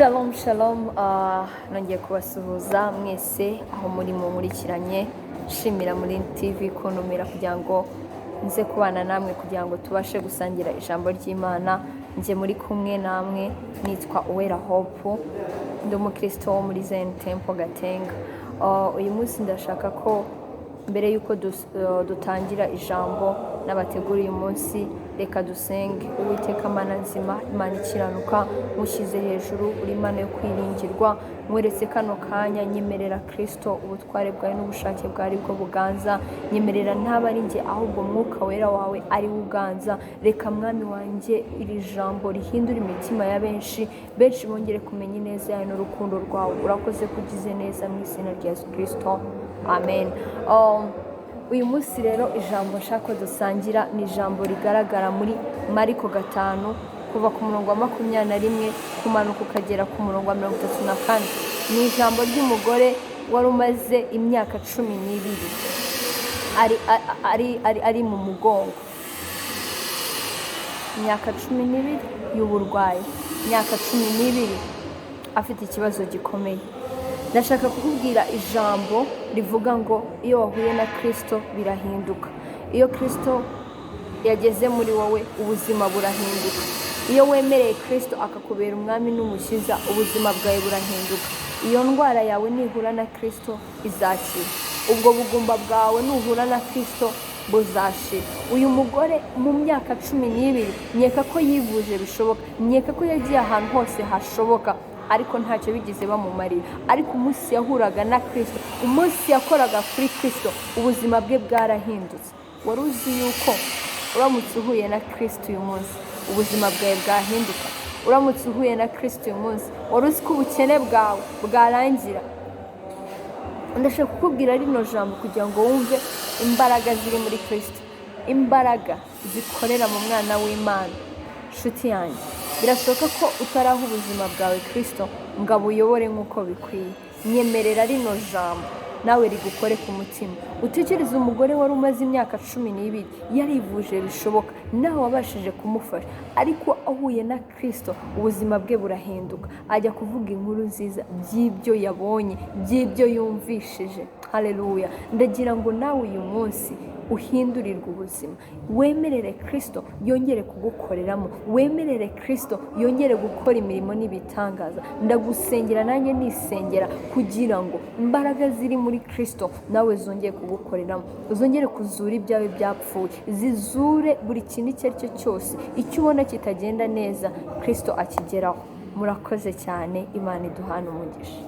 Shalom shalom, nongeye kubasuhuza mwese aho muri mu nkurikiranye shimira muri TV konumira kugira ngo nze kubana namwe kugira ngo tubashe gusangira ijambo ry'Imana. Nje muri kumwe namwe, nitwa Uwera Hope, ndi umukristo wo muri Zen Temple Gatenga. Uyu munsi ndashaka ko mbere yuko dutangira ijambo n'abategura uyu munsi, reka dusenge. Uwiteka Mana nzima, Imana ikiranuka, mushyize hejuru, uri Imana yo kwiringirwa, mweretse kano kanya, nyemerera Kristo ubutware bwawe n'ubushake bwawe bwo buganza, nyemerera ntaba ari njye ahubwo Mwuka Wera wawe ari uganza. Reka mwami wanjye iri jambo rihindura imitima ya benshi bongere kumenya ineza yawe n'urukundo rwawe. Urakoze kugize neza mu izina rya Yesu Kristo, amen. Uyu munsi rero ijambo nshaka dusangira ni ijambo rigaragara muri Mariko 5 kuva ku murongo wa 21 kumanuka ukagera ku murongo wa 34. Ni ijambo ry'umugore wari umaze imyaka 12 ari mu mugongo, imyaka 12 y'uburwayi, imyaka 12 afite ikibazo gikomeye. Ndashaka kukubwira ijambo rivuga ngo iyo wahuye na Kristo birahinduka. Iyo Kristo yageze muri wowe, ubuzima burahinduka. Iyo wemereye Kristo akakubera umwami n'umukiza, ubuzima bwawe burahinduka. Iyo ndwara yawe nihura na Kristo izakira. Ubwo bugumba bwawe nuhura na Kristo buzashira. Uyu mugore mu myaka 12 nyeka ko yivuje bishoboka, nyeka ko yagiye ahantu hose hashoboka, ariko ntacyo bigize bamumarira. Ariko umunsi yahuraga na Kristo, umunsi yakoraga kuri Kristo, ubuzima bwe bwarahindutse. Wari uzi yuko uramutse uhuye na Kristo uyu munsi ubuzima bwawe bwahinduka? Uramutse uhuye na Kristo uyu munsi wari uzi ko ubukene bwawe bwarangira? Ndashaka kukubwira rino jambo kugira ngo wumve imbaraga ziri muri Kristo, imbaraga zikorera mu mwana w'Imana. Nshuti yanjye, birashoboka ko utaraha ubuzima bwawe Kristo ngo abuyobore nk'uko bikwiye. Nyemerera rino jambo nawe rigukore ku mutima. Utekereze umugore wari umaze imyaka 12 yarivuje bishoboka, nawe wabashije kumufasha, ariko ahuye na Kristo ubuzima bwe burahinduka. Ajya kuvuga inkuru nziza by'ibyo yabonye, by'ibyo yumvishije. Haleluya! Ndagira ngo nawe uyu munsi uhindurirwe ubuzima, wemerere Kristo yongere kugukoreramo, wemerere Kristo yongere gukora imirimo n'ibitangaza. Ndagusengera nanjye nisengera kugira ngo imbaraga ziri muri Kristo nawe zongere kugukoreramo, uzongere kuzura ibyawe byapfuye, zizure buri kintu icyo ari cyo cyose icyo ubona kitagenda neza, Kristo akigeraho. Murakoze cyane, Imana iduhane umugisha.